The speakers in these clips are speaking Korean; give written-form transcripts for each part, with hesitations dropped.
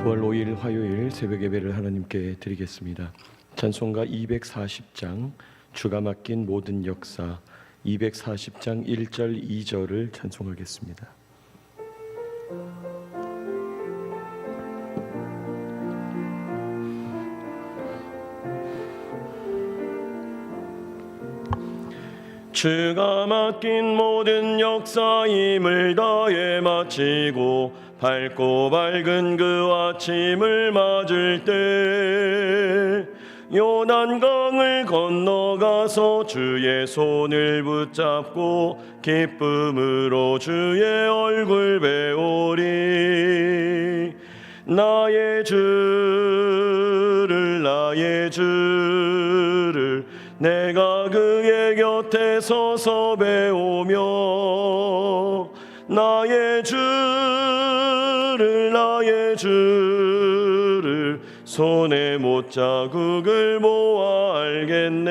9월 5일 화요일 새벽 예배를 하나님께 드리겠습니다. 찬송가 240장 주가 맡긴 모든 역사 240장 1절 2절을 찬송하겠습니다. 주가 맡긴 모든 역사 힘을 다해 마치고 밝고 밝은 그 아침을 맞을 때 요단강을 건너가서 주의 손을 붙잡고 기쁨으로 주의 얼굴 배우리. 나의 주를 내가 그의 곁에 서서 배우며 나의 주를 손에 못자국을 모아 알겠네.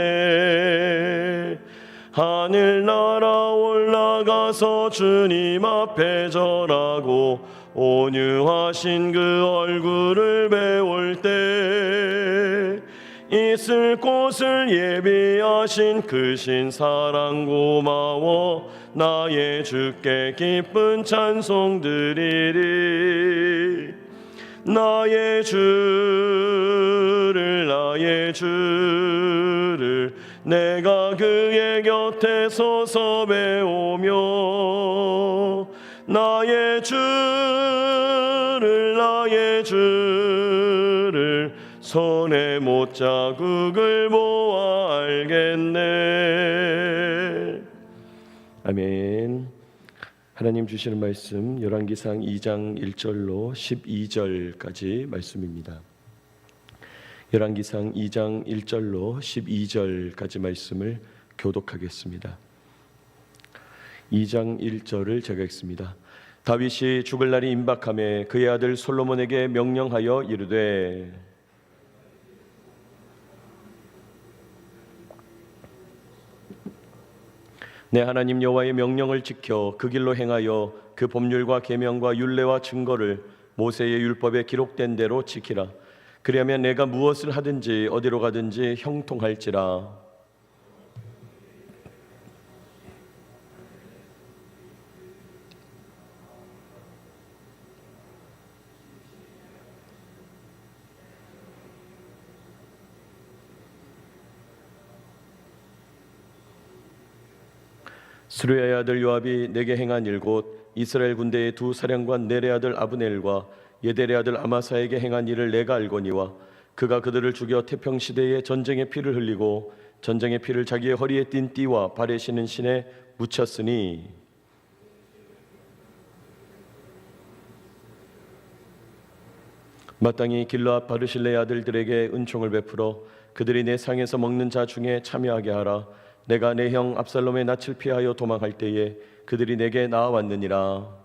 하늘나라 올라가서 주님 앞에 절하고 온유하신 그 얼굴을 배울 때 있을 곳을 예비하신 크신 사랑 고마워 나의 주께 기쁜 찬송 드리리. 나의 주를 내가 그의 곁에 서서 배우며 나의 주를 손에 못자국을 모아 알겠네. 아멘. 하나님 주시는 말씀 열왕기상 2장 1절로 12절까지 말씀입니다. 열왕기상 2장 1절로 12절까지 말씀을 교독하겠습니다. 2장 1절을 제가 읽습니다. 다윗이 죽을 날이 임박하매 그의 아들 솔로몬에게 명령하여 이르되 내 하나님 여호와의 명령을 지켜 그 길로 행하여 그 법률과 계명과 율례와 증거를 모세의 율법에 기록된 대로 지키라. 그리하면 내가 무엇을 하든지 어디로 가든지 형통할지라. 스루야의 아들 요압이 내게 행한 일 곧 이스라엘 군대의 두 사령관 넬의 아들 아브넬과 예델의 아들 아마사에게 행한 일을 내가 알거니와 그가 그들을 죽여 태평시대에 전쟁의 피를 흘리고 전쟁의 피를 자기의 허리에 띤 띠와 발에 신은 신에 묻혔으니 마땅히 길르앗 바르실레의 아들들에게 은총을 베풀어 그들이 내 상에서 먹는 자 중에 참여하게 하라. 내가 내 형 압살롬의 낯을 피하여 도망할 때에 그들이 내게 나아왔느니라.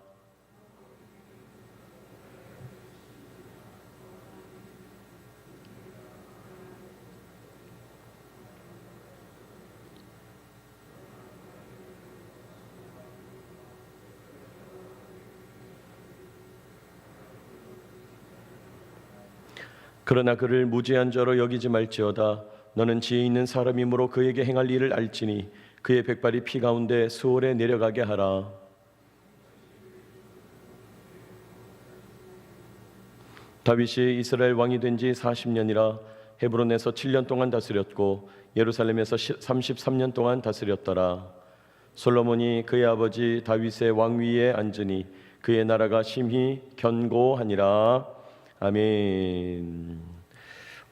그러나 그를 무지한 자로 여기지 말지어다. 너는 지혜 있는 사람이므로 그에게 행할 일을 알지니 그의 백발이 피 가운데 수월에 내려가게 하라. 다윗이 이스라엘 왕이 된 지 40년이라 헤브론에서 7년 동안 다스렸고 예루살렘에서 33년 동안 다스렸더라. 솔로몬이 그의 아버지 다윗의 왕위에 앉으니 그의 나라가 심히 견고하니라. 아멘.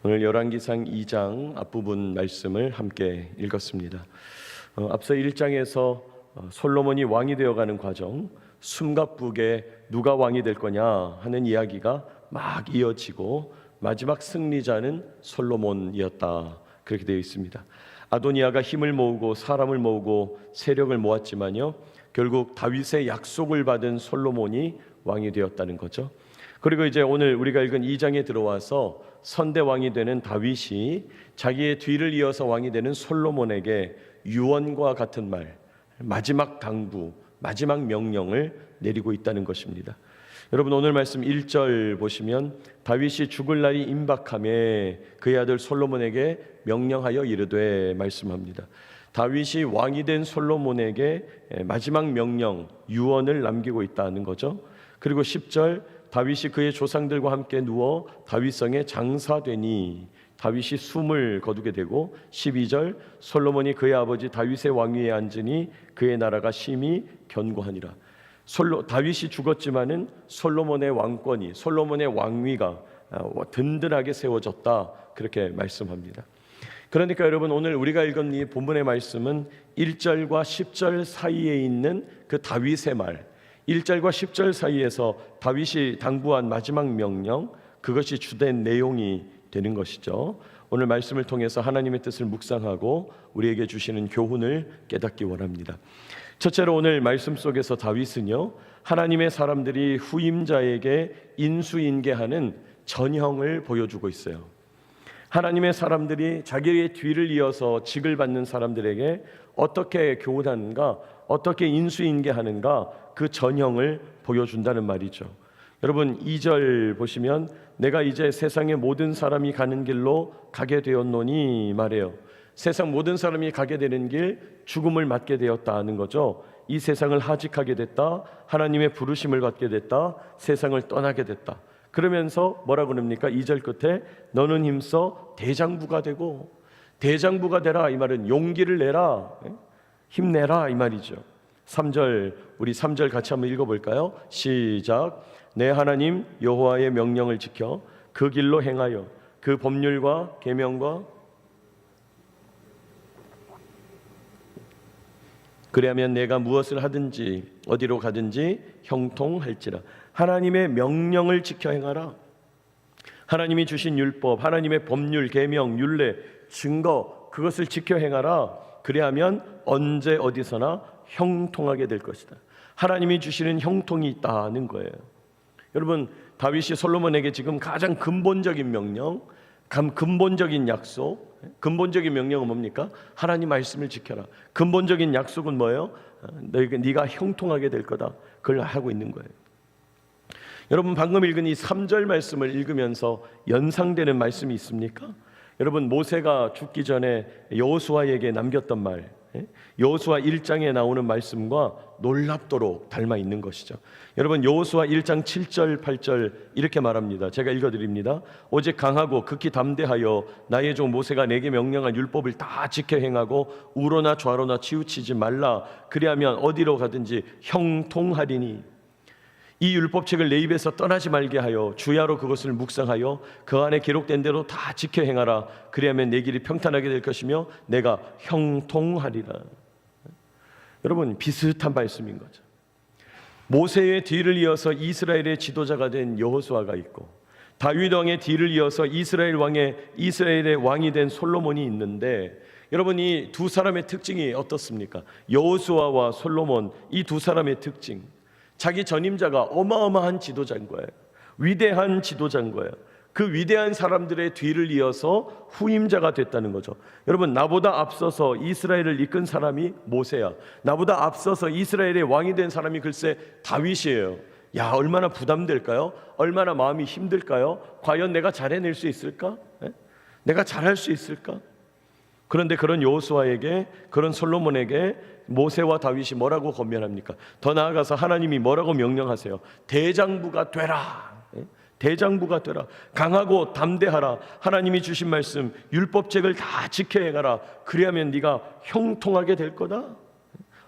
오늘 열왕기상 2장 앞부분 말씀을 함께 읽었습니다. 앞서 1장에서 솔로몬이 왕이 되어가는 과정, 숨가쁘게 누가 왕이 될 거냐 하는 이야기가 막 이어지고 마지막 승리자는 솔로몬이었다, 그렇게 되어 있습니다. 아도니아가 힘을 모으고 사람을 모으고 세력을 모았지만요, 결국 다윗의 약속을 받은 솔로몬이 왕이 되었다는 거죠. 그리고 이제 오늘 우리가 읽은 2장에 들어와서 선대왕이 되는 다윗이 자기의 뒤를 이어서 왕이 되는 솔로몬에게 유언과 같은 말, 마지막 당부, 마지막 명령을 내리고 있다는 것입니다. 여러분 오늘 말씀 1절 보시면 다윗이 죽을 날이 임박함에 그의 아들 솔로몬에게 명령하여 이르되 말씀합니다. 다윗이 왕이 된 솔로몬에게 마지막 명령, 유언을 남기고 있다는 거죠. 그리고 10절 다윗이 그의 조상들과 함께 누워 다윗성에 장사되니 다윗이 숨을 거두게 되고 12절 솔로몬이 그의 아버지 다윗의 왕위에 앉으니 그의 나라가 심히 견고하니라. 다윗이 죽었지만은 솔로몬의 왕권이, 솔로몬의 왕위가 든든하게 세워졌다, 그렇게 말씀합니다. 그러니까 여러분 오늘 우리가 읽은 이 본문의 말씀은 1절과 10절 사이에 있는 그 다윗의 말, 1절과 10절 사이에서 다윗이 당부한 마지막 명령, 그것이 주된 내용이 되는 것이죠. 오늘 말씀을 통해서 하나님의 뜻을 묵상하고 우리에게 주시는 교훈을 깨닫기 원합니다. 첫째로 오늘 말씀 속에서 다윗은요, 하나님의 사람들이 후임자에게 인수인계하는 전형을 보여주고 있어요. 하나님의 사람들이 자기의 뒤를 이어서 직을 받는 사람들에게 어떻게 교훈하는가, 어떻게 인수인계하는가, 그 전형을 보여준다는 말이죠. 여러분 2절 보시면 내가 이제 세상의 모든 사람이 가는 길로 가게 되었노니 말해요. 세상 모든 사람이 가게 되는 길, 죽음을 맞게 되었다는 거죠. 이 세상을 하직하게 됐다, 하나님의 부르심을 받게 됐다, 세상을 떠나게 됐다. 그러면서 뭐라고 그럽니까? 2절 끝에 너는 힘써 대장부가 되고, 대장부가 되라, 이 말은 용기를 내라, 힘내라, 이 말이죠. 3절, 우리 3절 같이 한번 읽어볼까요? 시작. 내 하나님 여호와의 명령을 지켜 그 길로 행하여 그 법률과 계명과 그리하면 내가 무엇을 하든지 어디로 가든지 형통할지라. 하나님의 명령을 지켜 행하라. 하나님이 주신 율법, 하나님의 법률, 계명, 율례, 증거, 그것을 지켜 행하라. 그리하면 언제 어디서나 형통하게 될 것이다. 하나님이 주시는 형통이 있다는 거예요. 여러분 다윗이 솔로몬에게 지금 가장 근본적인 명령, 근본적인 약속, 근본적인 명령은 뭡니까? 하나님 말씀을 지켜라. 근본적인 약속은 뭐예요? 네가 형통하게 될 거다. 그걸 하고 있는 거예요. 여러분 방금 읽은 이 3절 말씀을 읽으면서 연상되는 말씀이 있습니까? 여러분 모세가 죽기 전에 여호수아에게 남겼던 말, 여호수아 1장에 나오는 말씀과 놀랍도록 닮아 있는 것이죠. 여러분 여호수아 1장 7절 8절 이렇게 말합니다. 제가 읽어드립니다. 오직 강하고 극히 담대하여 나의 종 모세가 내게 명령한 율법을 다 지켜 행하고 우로나 좌로나 치우치지 말라. 그리하면 어디로 가든지 형통하리니. 이 율법책을 내 입에서 떠나지 말게 하여 주야로 그것을 묵상하여 그 안에 기록된 대로 다 지켜 행하라. 그리하면 내 길이 평탄하게 될 것이며 내가 형통하리라. 여러분 비슷한 말씀인 거죠. 모세의 뒤를 이어서 이스라엘의 지도자가 된 여호수아가 있고 다윗 왕의 뒤를 이어서 이스라엘의 왕이 된 솔로몬이 있는데, 여러분 이 두 사람의 특징이 어떻습니까? 여호수아와 솔로몬, 이 두 사람의 특징, 자기 전임자가 어마어마한 지도자인 거예요. 위대한 지도자인 거예요. 그 위대한 사람들의 뒤를 이어서 후임자가 됐다는 거죠. 여러분 나보다 앞서서 이스라엘을 이끈 사람이 모세야. 나보다 앞서서 이스라엘의 왕이 된 사람이 글쎄 다윗이에요. 야, 얼마나 부담될까요? 얼마나 마음이 힘들까요? 과연 내가 잘해낼 수 있을까? 내가 잘할 수 있을까? 그런데 그런 여호수아에게, 그런 솔로몬에게 모세와 다윗이 뭐라고 권면합니까? 더 나아가서 하나님이 뭐라고 명령하세요? 대장부가 되라. 대장부가 되라. 강하고 담대하라. 하나님이 주신 말씀 율법책을 다 지켜 행하라. 그리하면 네가 형통하게 될 거다.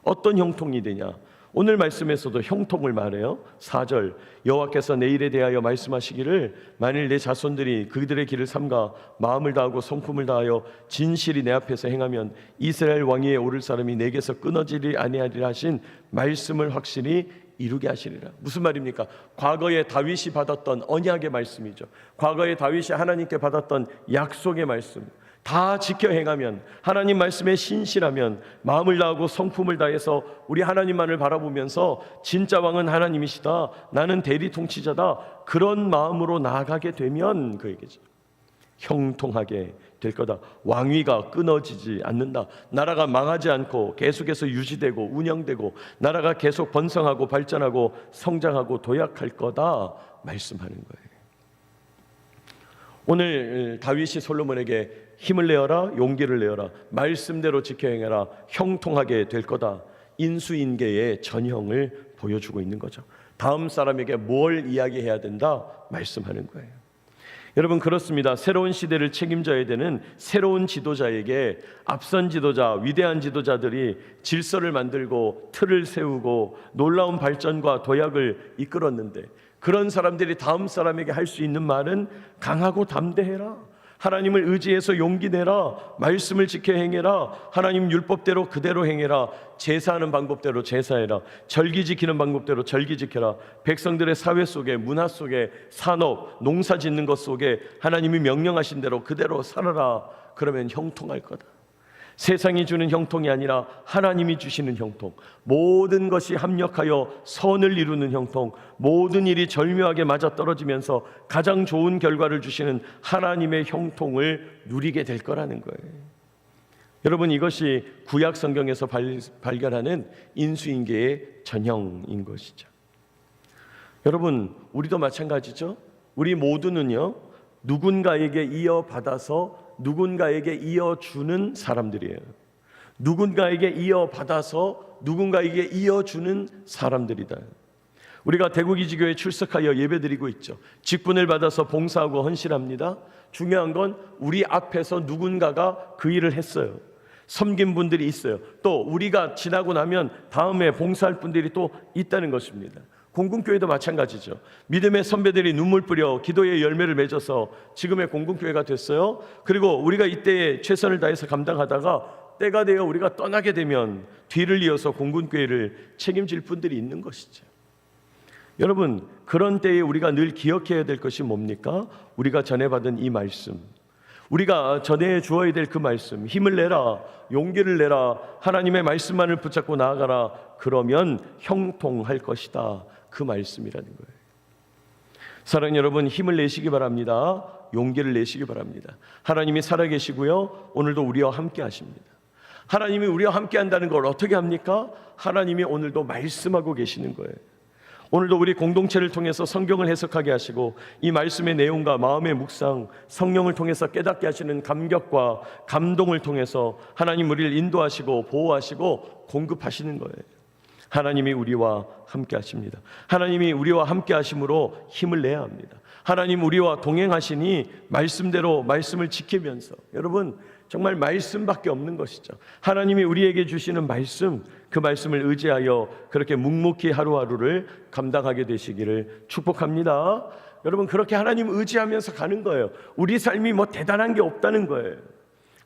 어떤 형통이 되냐? 오늘 말씀에서도 형통을 말해요. 4절 여호와께서 내 일에 대하여 말씀하시기를 만일 내 자손들이 그들의 길을 삼가 마음을 다하고 성품을 다하여 진실이 내 앞에서 행하면 이스라엘 왕위에 오를 사람이 내게서 끊어지리 아니하리라 하신 말씀을 확실히 이루게 하시리라. 무슨 말입니까? 과거에 다윗이 받았던 언약의 말씀이죠. 과거에 다윗이 하나님께 받았던 약속의 말씀 다 지켜 행하면, 하나님 말씀에 신실하면, 마음을 다하고 성품을 다해서 우리 하나님만을 바라보면서 진짜 왕은 하나님이시다, 나는 대리 통치자다, 그런 마음으로 나아가게 되면, 그 얘기죠. 형통하게 될 거다. 왕위가 끊어지지 않는다. 나라가 망하지 않고 계속해서 유지되고 운영되고 나라가 계속 번성하고 발전하고 성장하고 도약할 거다 말씀하는 거예요. 오늘 다윗이 솔로몬에게 힘을 내어라, 용기를 내어라, 말씀대로 지켜 행해라, 형통하게 될 거다, 인수인계의 전형을 보여주고 있는 거죠. 다음 사람에게 뭘 이야기해야 된다 말씀하는 거예요. 여러분, 그렇습니다. 새로운 시대를 책임져야 되는 새로운 지도자에게 앞선 지도자, 위대한 지도자들이 질서를 만들고 틀을 세우고 놀라운 발전과 도약을 이끌었는데, 그런 사람들이 다음 사람에게 할 수 있는 말은 강하고 담대해라, 하나님을 의지해서 용기 내라, 말씀을 지켜 행해라, 하나님 율법대로 그대로 행해라, 제사하는 방법대로 제사해라, 절기 지키는 방법대로 절기 지켜라, 백성들의 사회 속에, 문화 속에, 산업, 농사 짓는 것 속에 하나님이 명령하신 대로 그대로 살아라. 그러면 형통할 거다. 세상이 주는 형통이 아니라 하나님이 주시는 형통, 모든 것이 합력하여 선을 이루는 형통, 모든 일이 절묘하게 맞아떨어지면서 가장 좋은 결과를 주시는 하나님의 형통을 누리게 될 거라는 거예요. 여러분, 이것이 구약 성경에서 발견하는 인수인계의 전형인 것이죠. 여러분, 우리도 마찬가지죠. 우리 모두는요, 누군가에게 이어받아서 누군가에게 이어주는 사람들이에요. 누군가에게 이어받아서 누군가에게 이어주는 사람들이다. 우리가 대구기지교에 출석하여 예배드리고 있죠. 직분을 받아서 봉사하고 헌신합니다. 중요한 건 우리 앞에서 누군가가 그 일을 했어요. 섬긴 분들이 있어요. 또 우리가 지나고 나면 다음에 봉사할 분들이 또 있다는 것입니다. 공군교회도 마찬가지죠. 믿음의 선배들이 눈물 뿌려 기도의 열매를 맺어서 지금의 공군교회가 됐어요. 그리고 우리가 이때에 최선을 다해서 감당하다가 때가 되어 우리가 떠나게 되면 뒤를 이어서 공군교회를 책임질 분들이 있는 것이죠. 여러분, 그런 때에 우리가 늘 기억해야 될 것이 뭡니까? 우리가 전해받은 이 말씀, 우리가 전해 주어야 될 그 말씀, 힘을 내라, 용기를 내라, 하나님의 말씀만을 붙잡고 나아가라, 그러면 형통할 것이다, 그 말씀이라는 거예요. 사랑하는 여러분, 힘을 내시기 바랍니다. 용기를 내시기 바랍니다. 하나님이 살아계시고요, 오늘도 우리와 함께 하십니다. 하나님이 우리와 함께 한다는 걸 어떻게 합니까? 하나님이 오늘도 말씀하고 계시는 거예요. 오늘도 우리 공동체를 통해서 성경을 해석하게 하시고 이 말씀의 내용과 마음의 묵상, 성령을 통해서 깨닫게 하시는 감격과 감동을 통해서 하나님 우리를 인도하시고 보호하시고 공급하시는 거예요. 하나님이 우리와 함께 하십니다. 하나님이 우리와 함께 하심으로 힘을 내야 합니다. 하나님 우리와 동행하시니 말씀대로 말씀을 지키면서, 여러분 정말 말씀밖에 없는 것이죠. 하나님이 우리에게 주시는 말씀, 그 말씀을 의지하여 그렇게 묵묵히 하루하루를 감당하게 되시기를 축복합니다. 여러분, 그렇게 하나님 의지하면서 가는 거예요. 우리 삶이 뭐 대단한 게 없다는 거예요.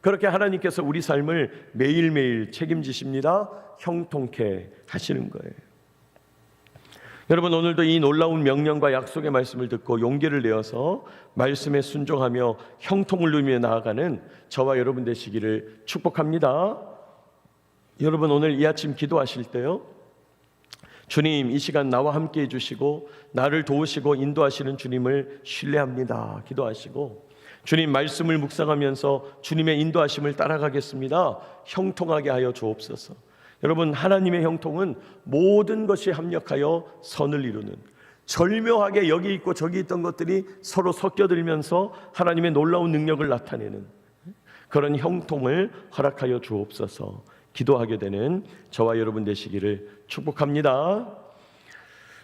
그렇게 하나님께서 우리 삶을 매일매일 책임지십니다. 형통케 하시는 거예요. 여러분, 오늘도 이 놀라운 명령과 약속의 말씀을 듣고 용기를 내어서 말씀에 순종하며 형통을 누리며 나아가는 저와 여러분 되시기를 축복합니다. 여러분, 오늘 이 아침 기도하실 때요, 주님, 이 시간 나와 함께 해주시고 나를 도우시고 인도하시는 주님을 신뢰합니다 기도하시고, 주님 말씀을 묵상하면서 주님의 인도하심을 따라가겠습니다, 형통하게 하여 주옵소서. 여러분, 하나님의 형통은 모든 것이 합력하여 선을 이루는, 절묘하게 여기 있고 저기 있던 것들이 서로 섞여들면서 하나님의 놀라운 능력을 나타내는 그런 형통을 허락하여 주옵소서 기도하게 되는 저와 여러분 되시기를 축복합니다.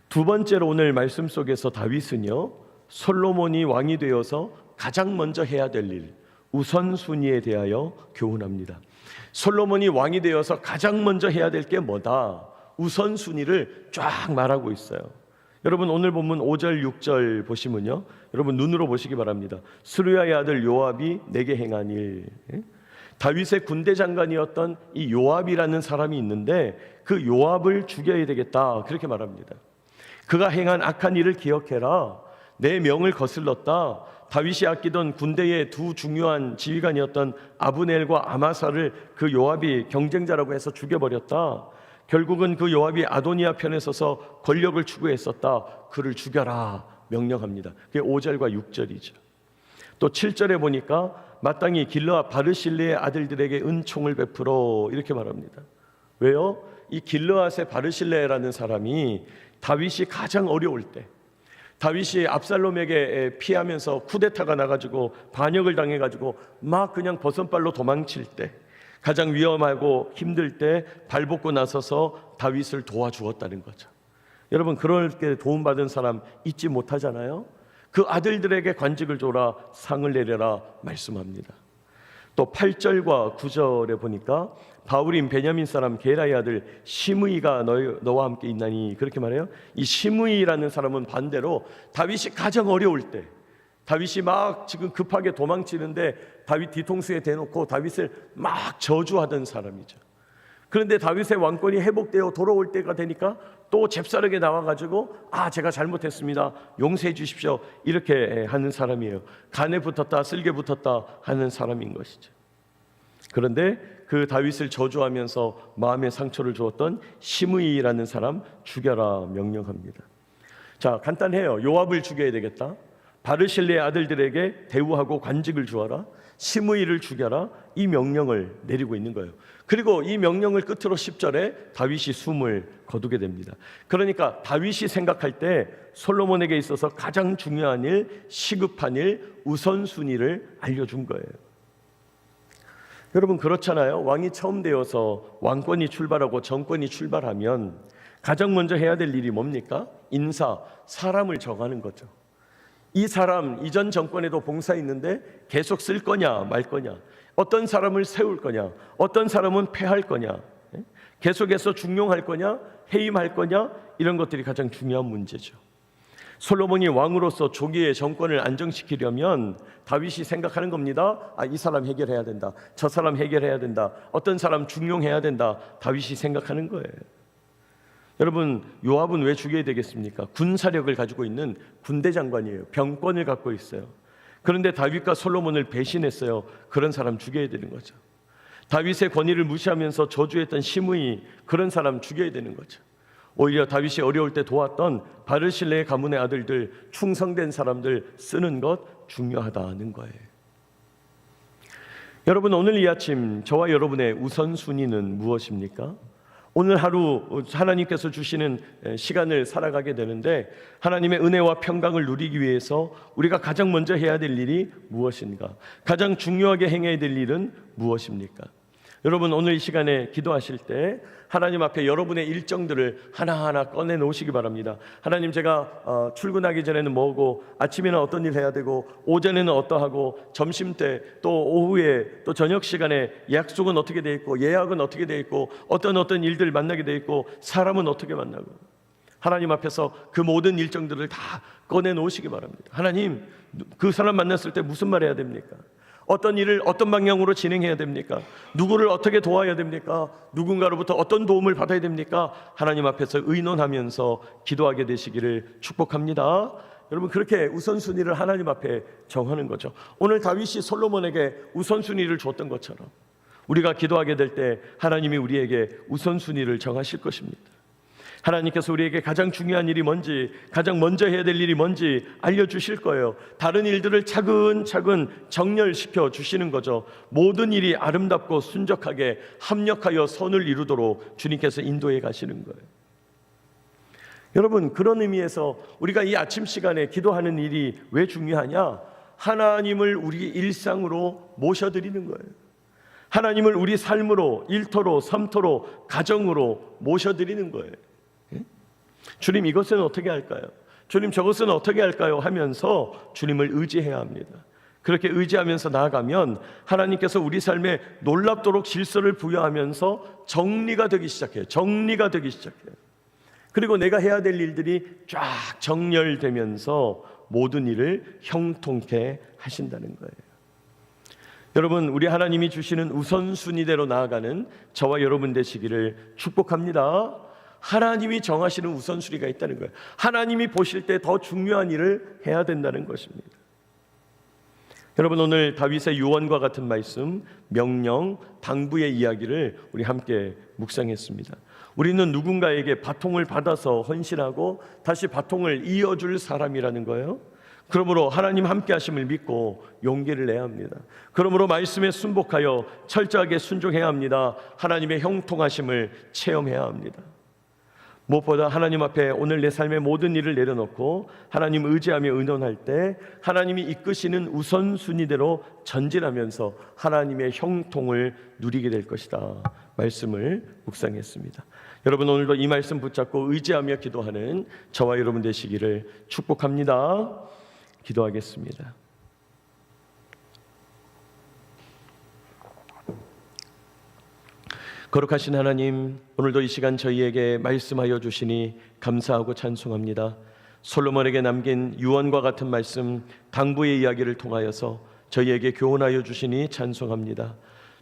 두 번째로 오늘 말씀 속에서 다윗은요, 솔로몬이 왕이 되어서 가장 먼저 해야 될 일, 우선순위에 대하여 교훈합니다. 솔로몬이 왕이 되어서 가장 먼저 해야 될 게 뭐다? 우선순위를 쫙 말하고 있어요. 여러분, 오늘 본문 5절 6절 보시면요, 여러분 눈으로 보시기 바랍니다. 스루야의 아들 요압이 내게 행한 일, 다윗의 군대 장관이었던 이 요압이라는 사람이 있는데 그 요압을 죽여야 되겠다, 그렇게 말합니다. 그가 행한 악한 일을 기억해라. 내 명을 거슬렀다. 다윗이 아끼던 군대의 두 중요한 지휘관이었던 아브넬과 아마사를 그 요압이 경쟁자라고 해서 죽여버렸다. 결국은 그 요압이 아도니아 편에 서서 권력을 추구했었다. 그를 죽여라 명령합니다. 그게 5절과 6절이죠. 또 7절에 보니까 마땅히 길르앗 바르실레의 아들들에게 은총을 베풀어 이렇게 말합니다. 왜요? 이 길르앗의 바르실레라는 사람이 다윗이 가장 어려울 때, 다윗이 압살롬에게 피하면서 쿠데타가 나가지고 반역을 당해가지고 막 그냥 버선발로 도망칠 때, 가장 위험하고 힘들 때 발벗고 나서서 다윗을 도와주었다는 거죠. 여러분, 그렇게 도움받은 사람 잊지 못하잖아요. 그 아들들에게 관직을 줘라, 상을 내려라 말씀합니다. 또 8절과 9절에 보니까 바울인 베냐민 사람 게라의 아들 시므이가 너와 함께 있나니 그렇게 말해요. 이 시므이라는 사람은 반대로 다윗이 가장 어려울 때, 다윗이 막 지금 급하게 도망치는데 다윗 뒤통수에 대놓고 다윗을 막 저주하던 사람이죠. 그런데 다윗의 왕권이 회복되어 돌아올 때가 되니까 또 잽싸르게 나와가지고 제가 잘못했습니다, 용서해 주십시오 이렇게 하는 사람이에요. 간에 붙었다 쓸개 붙었다 하는 사람인 것이죠. 그런데 그 다윗을 저주하면서 마음의 상처를 주었던 시므이라는 사람 죽여라 명령합니다. 자, 간단해요. 요압을 죽여야 되겠다, 바르실레의 아들들에게 대우하고 관직을 주어라, 시므이를 죽여라, 이 명령을 내리고 있는 거예요. 그리고 이 명령을 끝으로 10절에 다윗이 숨을 거두게 됩니다. 그러니까 다윗이 생각할 때 솔로몬에게 있어서 가장 중요한 일, 시급한 일, 우선순위를 알려준 거예요. 여러분, 그렇잖아요. 왕이 처음 되어서 왕권이 출발하고 정권이 출발하면 가장 먼저 해야 될 일이 뭡니까? 인사, 사람을 정하는 거죠. 이 사람 이전 정권에도 봉사했는데 계속 쓸 거냐 말 거냐, 어떤 사람을 세울 거냐, 어떤 사람은 패할 거냐, 계속해서 중용할 거냐, 해임할 거냐, 이런 것들이 가장 중요한 문제죠. 솔로몬이 왕으로서 조기에 정권을 안정시키려면 다윗이 생각하는 겁니다. 이 사람 해결해야 된다, 저 사람 해결해야 된다, 어떤 사람 중용해야 된다, 다윗이 생각하는 거예요. 여러분, 요압은 왜 죽여야 되겠습니까? 군사력을 가지고 있는 군대 장관이에요. 병권을 갖고 있어요. 그런데 다윗과 솔로몬을 배신했어요. 그런 사람 죽여야 되는 거죠. 다윗의 권위를 무시하면서 저주했던 시므이, 그런 사람 죽여야 되는 거죠. 오히려 다윗이 어려울 때 도왔던 바르실레의 가문의 아들들, 충성된 사람들 쓰는 것 중요하다는 거예요. 여러분, 오늘 이 아침 저와 여러분의 우선순위는 무엇입니까? 오늘 하루 하나님께서 주시는 시간을 살아가게 되는데 하나님의 은혜와 평강을 누리기 위해서 우리가 가장 먼저 해야 될 일이 무엇인가? 가장 중요하게 행해야 될 일은 무엇입니까? 여러분, 오늘 이 시간에 기도하실 때 하나님 앞에 여러분의 일정들을 하나하나 꺼내 놓으시기 바랍니다. 하나님, 제가 출근하기 전에는 뭐고, 아침에는 어떤 일 해야 되고, 오전에는 어떠하고, 점심때 또 오후에 또 저녁 시간에 약속은 어떻게 돼 있고, 예약은 어떻게 돼 있고, 어떤 일들 만나게 돼 있고, 사람은 어떻게 만나고, 하나님 앞에서 그 모든 일정들을 다 꺼내 놓으시기 바랍니다. 하나님, 그 사람 만났을 때 무슨 말 해야 됩니까? 어떤 일을 어떤 방향으로 진행해야 됩니까? 누구를 어떻게 도와야 됩니까? 누군가로부터 어떤 도움을 받아야 됩니까? 하나님 앞에서 의논하면서 기도하게 되시기를 축복합니다. 여러분, 그렇게 우선순위를 하나님 앞에 정하는 거죠. 오늘 다윗이 솔로몬에게 우선순위를 줬던 것처럼 우리가 기도하게 될 때 하나님이 우리에게 우선순위를 정하실 것입니다. 하나님께서 우리에게 가장 중요한 일이 뭔지, 가장 먼저 해야 될 일이 뭔지 알려주실 거예요. 다른 일들을 차근차근 정렬시켜 주시는 거죠. 모든 일이 아름답고 순적하게 합력하여 선을 이루도록 주님께서 인도해 가시는 거예요. 여러분, 그런 의미에서 우리가 이 아침 시간에 기도하는 일이 왜 중요하냐? 하나님을 우리 일상으로 모셔드리는 거예요. 하나님을 우리 삶으로, 일터로, 삶터로, 가정으로 모셔드리는 거예요. 주님, 이것은 어떻게 할까요? 주님, 저것은 어떻게 할까요? 하면서 주님을 의지해야 합니다. 그렇게 의지하면서 나아가면 하나님께서 우리 삶에 놀랍도록 질서를 부여하면서 정리가 되기 시작해요. 그리고 내가 해야 될 일들이 쫙 정렬되면서 모든 일을 형통케 하신다는 거예요. 여러분, 우리 하나님이 주시는 우선순위대로 나아가는 저와 여러분 되시기를 축복합니다. 하나님이 정하시는 우선순위가 있다는 거예요. 하나님이 보실 때 더 중요한 일을 해야 된다는 것입니다. 여러분, 오늘 다윗의 유언과 같은 말씀, 명령, 당부의 이야기를 우리 함께 묵상했습니다. 우리는 누군가에게 바통을 받아서 헌신하고 다시 바통을 이어줄 사람이라는 거예요. 그러므로 하나님 함께 하심을 믿고 용기를 내야 합니다. 그러므로 말씀에 순복하여 철저하게 순종해야 합니다. 하나님의 형통하심을 체험해야 합니다. 무엇보다 하나님 앞에 오늘 내 삶의 모든 일을 내려놓고 하나님 의지하며 의논할 때 하나님이 이끄시는 우선순위대로 전진하면서 하나님의 형통을 누리게 될 것이다. 말씀을 묵상했습니다. 여러분, 오늘도 이 말씀 붙잡고 의지하며 기도하는 저와 여러분 되시기를 축복합니다. 기도하겠습니다. 거룩하신 하나님, 오늘도 이 시간 저희에게 말씀하여 주시니 감사하고 찬송합니다. 솔로몬에게 남긴 유언과 같은 말씀, 당부의 이야기를 통하여서 저희에게 교훈하여 주시니 찬송합니다.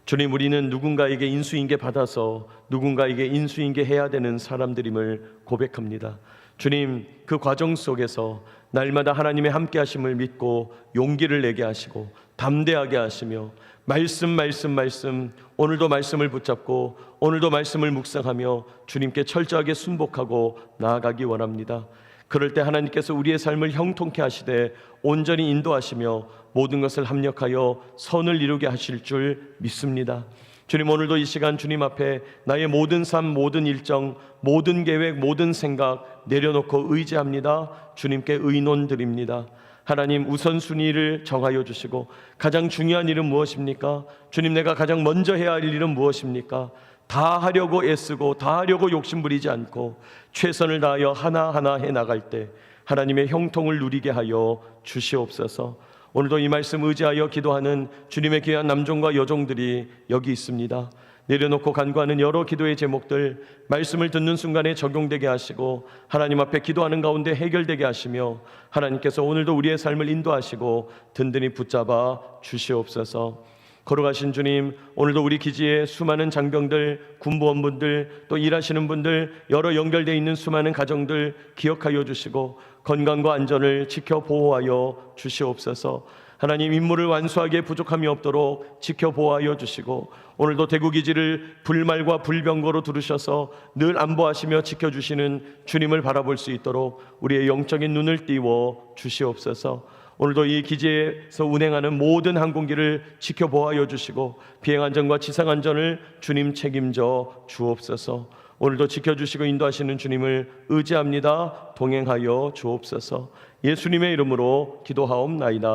주님, 우리는 누군가에게 인수인계 받아서 누군가에게 인수인계 해야 되는 사람들임을 고백합니다. 주님, 그 과정 속에서 날마다 하나님의 함께 하심을 믿고 용기를 내게 하시고 담대하게 하시며 말씀 오늘도 말씀을 붙잡고 오늘도 말씀을 묵상하며 주님께 철저하게 순복하고 나아가기 원합니다. 그럴 때 하나님께서 우리의 삶을 형통케 하시되 온전히 인도하시며 모든 것을 합력하여 선을 이루게 하실 줄 믿습니다. 주님, 오늘도 이 시간 주님 앞에 나의 모든 삶, 모든 일정, 모든 계획, 모든 생각 내려놓고 의지합니다. 주님께 의논 드립니다. 하나님, 우선순위를 정하여 주시고 가장 중요한 일은 무엇입니까? 주님, 내가 가장 먼저 해야 할 일은 무엇입니까? 다 하려고 애쓰고 다 하려고 욕심부리지 않고 최선을 다하여 하나하나 해나갈 때 하나님의 형통을 누리게 하여 주시옵소서. 오늘도 이 말씀 의지하여 기도하는 주님의 귀한 남종과 여종들이 여기 있습니다. 내려놓고 간구하는 여러 기도의 제목들 말씀을 듣는 순간에 적용되게 하시고 하나님 앞에 기도하는 가운데 해결되게 하시며 하나님께서 오늘도 우리의 삶을 인도하시고 든든히 붙잡아 주시옵소서. 걸어가신 주님, 오늘도 우리 기지에 수많은 장병들, 군부원분들, 또 일하시는 분들, 여러 연결되어 있는 수많은 가정들 기억하여 주시고 건강과 안전을 지켜 보호하여 주시옵소서. 하나님, 임무를 완수하기에 부족함이 없도록 지켜 보호하여 주시고 오늘도 대구기지를 불말과 불병거로 두르셔서 늘 안보하시며 지켜주시는 주님을 바라볼 수 있도록 우리의 영적인 눈을 띄워 주시옵소서. 오늘도 이 기지에서 운행하는 모든 항공기를 지켜보아여 주시고 비행안전과 지상안전을 주님 책임져 주옵소서. 오늘도 지켜주시고 인도하시는 주님을 의지합니다. 동행하여 주옵소서. 예수님의 이름으로 기도하옵나이다.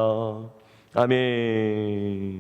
아멘.